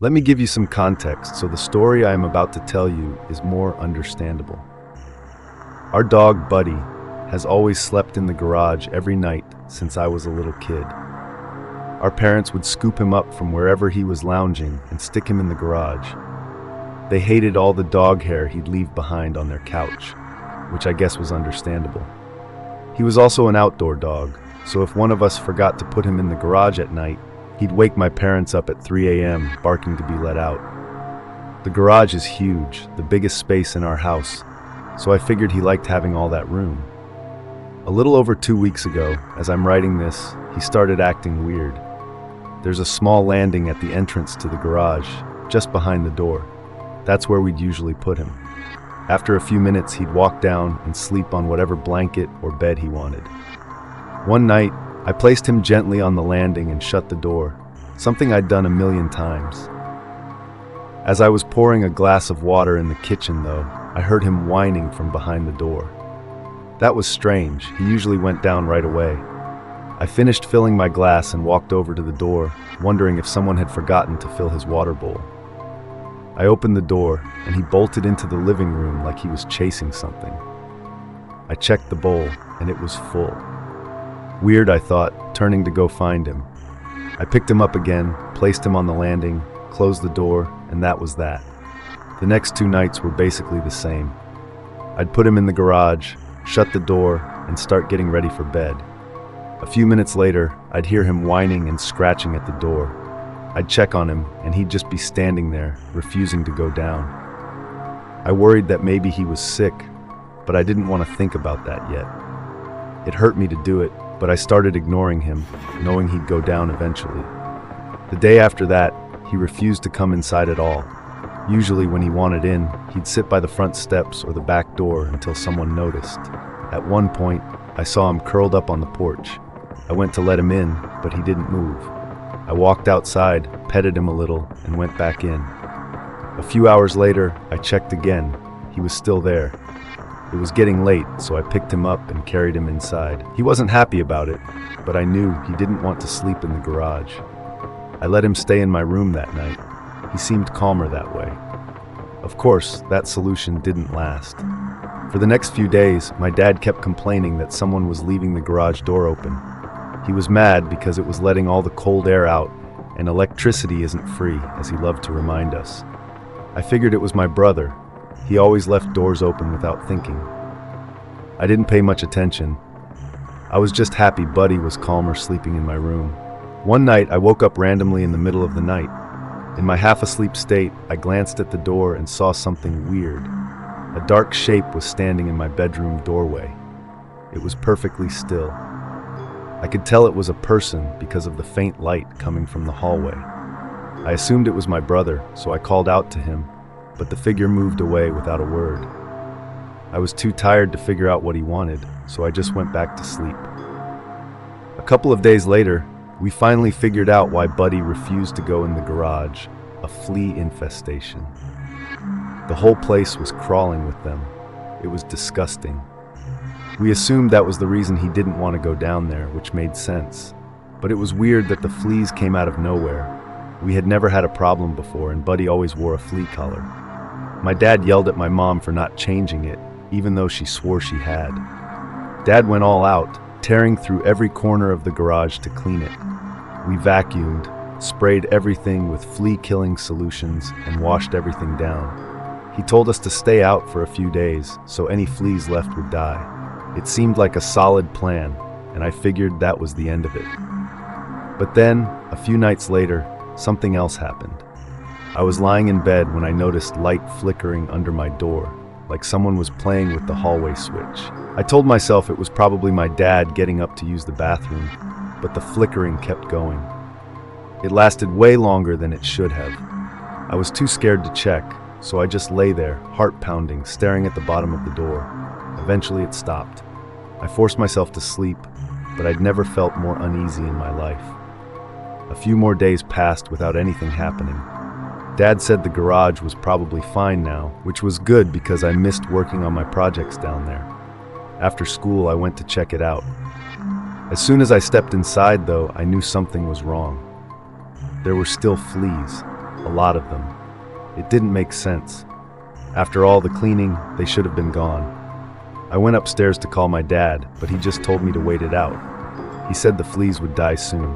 Let me give you some context so the story I am about to tell you is more understandable. Our dog, Buddy, has always slept in the garage every night since I was a little kid. Our parents would scoop him up from wherever he was lounging and stick him in the garage. They hated all the dog hair he'd leave behind on their couch, which I guess was understandable. He was also an outdoor dog, so if one of us forgot to put him in the garage at night, he'd wake my parents up at 3 a.m. barking to be let out. The garage is huge, the biggest space in our house, so I figured he liked having all that room. A little over 2 weeks ago, as I'm writing this, he started acting weird. There's a small landing at the entrance to the garage, just behind the door. That's where we'd usually put him. After a few minutes, he'd walk down and sleep on whatever blanket or bed he wanted. One night, I placed him gently on the landing and shut the door, something I'd done a million times. As I was pouring a glass of water in the kitchen, though, I heard him whining from behind the door. That was strange. He usually went down right away. I finished filling my glass and walked over to the door, wondering if someone had forgotten to fill his water bowl. I opened the door, and he bolted into the living room like he was chasing something. I checked the bowl, and it was full. Weird, I thought, turning to go find him. I picked him up again, placed him on the landing, closed the door, and that was that. The next 2 nights were basically the same. I'd put him in the garage, shut the door, and start getting ready for bed. A few minutes later, I'd hear him whining and scratching at the door. I'd check on him, and he'd just be standing there, refusing to go down. I worried that maybe he was sick, but I didn't want to think about that yet. It hurt me to do it, but I started ignoring him, knowing he'd go down eventually. The day after that, he refused to come inside at all. Usually when he wanted in, he'd sit by the front steps or the back door until someone noticed. At one point, I saw him curled up on the porch. I went to let him in, but he didn't move. I walked outside, petted him a little, and went back in. A few hours later, I checked again. He was still there. It was getting late, so I picked him up and carried him inside. He wasn't happy about it, but I knew he didn't want to sleep in the garage. I let him stay in my room that night. He seemed calmer that way. Of course, that solution didn't last. For the next few days, my dad kept complaining that someone was leaving the garage door open. He was mad because it was letting all the cold air out, and electricity isn't free, as he loved to remind us. I figured it was my brother. He always left doors open without thinking. I didn't pay much attention. I was just happy Buddy was calmer sleeping in my room. One night, I woke up randomly in the middle of the night. In my half-asleep state, I glanced at the door and saw something weird. A dark shape was standing in my bedroom doorway. It was perfectly still. I could tell it was a person because of the faint light coming from the hallway. I assumed it was my brother, so I called out to him, but the figure moved away without a word. I was too tired to figure out what he wanted, so I just went back to sleep. A couple of days later, we finally figured out why Buddy refused to go in the garage: a flea infestation. The whole place was crawling with them. It was disgusting. We assumed that was the reason he didn't want to go down there, which made sense. But it was weird that the fleas came out of nowhere. We had never had a problem before, and Buddy always wore a flea collar. My dad yelled at my mom for not changing it, even though she swore she had. Dad went all out, tearing through every corner of the garage to clean it. We vacuumed, sprayed everything with flea-killing solutions, and washed everything down. He told us to stay out for a few days, so any fleas left would die. It seemed like a solid plan, and I figured that was the end of it. But then, a few nights later, something else happened. I was lying in bed when I noticed light flickering under my door, like someone was playing with the hallway switch. I told myself it was probably my dad getting up to use the bathroom, but the flickering kept going. It lasted way longer than it should have. I was too scared to check, so I just lay there, heart pounding, staring at the bottom of the door. Eventually it stopped. I forced myself to sleep, but I'd never felt more uneasy in my life. A few more days passed without anything happening. Dad said the garage was probably fine now, which was good because I missed working on my projects down there. After school, I went to check it out. As soon as I stepped inside, though, I knew something was wrong. There were still fleas. a lot of them. It didn't make sense. After all the cleaning, they should have been gone. I went upstairs to call my dad, but he just told me to wait it out. He said the fleas would die soon.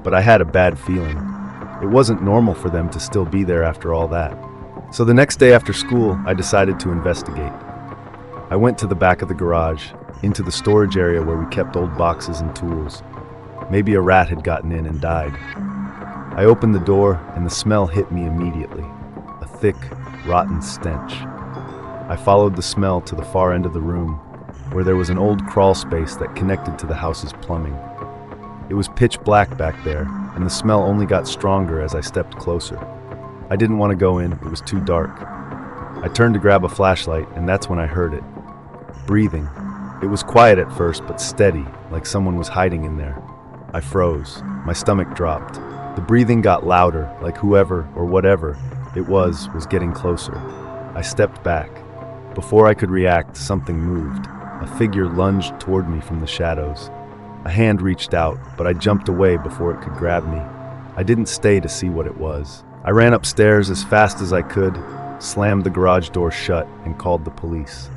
But I had a bad feeling. It wasn't normal for them to still be there after all that. So the next day after school, I decided to investigate. I went to the back of the garage, into the storage area where we kept old boxes and tools. Maybe a rat had gotten in and died. I opened the door, and the smell hit me immediately. A thick, rotten stench. I followed the smell to the far end of the room, where there was an old crawl space that connected to the house's plumbing. It was pitch black back there, and the smell only got stronger as I stepped closer. I didn't want to go in, it was too dark. I turned to grab a flashlight, and that's when I heard it. Breathing. It was quiet at first, but steady, like someone was hiding in there. I froze. My stomach dropped. The breathing got louder, like whoever or whatever it was getting closer. I stepped back. Before I could react, something moved. A figure lunged toward me from the shadows. A hand reached out, but I jumped away before it could grab me. I didn't stay to see what it was. I ran upstairs as fast as I could, slammed the garage door shut, and called the police.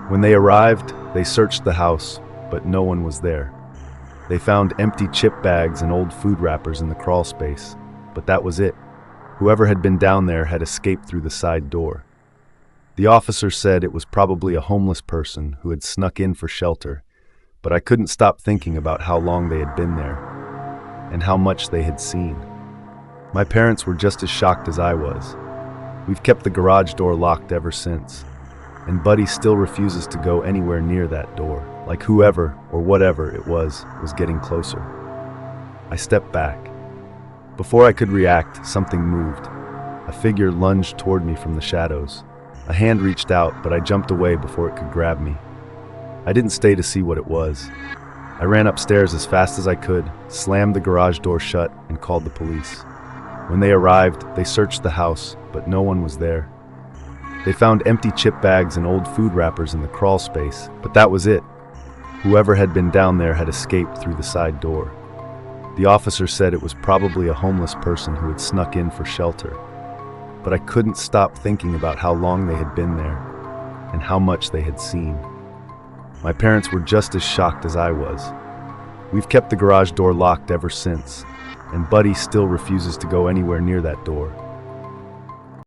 When they arrived, they searched the house, but no one was there. They found empty chip bags and old food wrappers in the crawl space, but that was it. Whoever had been down there had escaped through the side door. The officer said it was probably a homeless person who had snuck in for shelter, but I couldn't stop thinking about how long they had been there, and how much they had seen. My parents were just as shocked as I was. We've kept the garage door locked ever since, and Buddy still refuses to go anywhere near that door, like whoever or whatever it was getting closer. I stepped back. Before I could react, something moved. A figure lunged toward me from the shadows. A hand reached out, but I jumped away before it could grab me. I didn't stay to see what it was. I ran upstairs as fast as I could, slammed the garage door shut, and called the police. When they arrived, they searched the house, but no one was there. They found empty chip bags and old food wrappers in the crawl space, but that was it. Whoever had been down there had escaped through the side door. The officer said it was probably a homeless person who had snuck in for shelter. But I couldn't stop thinking about how long they had been there, and how much they had seen. My parents were just as shocked as I was. We've kept the garage door locked ever since, and Buddy still refuses to go anywhere near that door.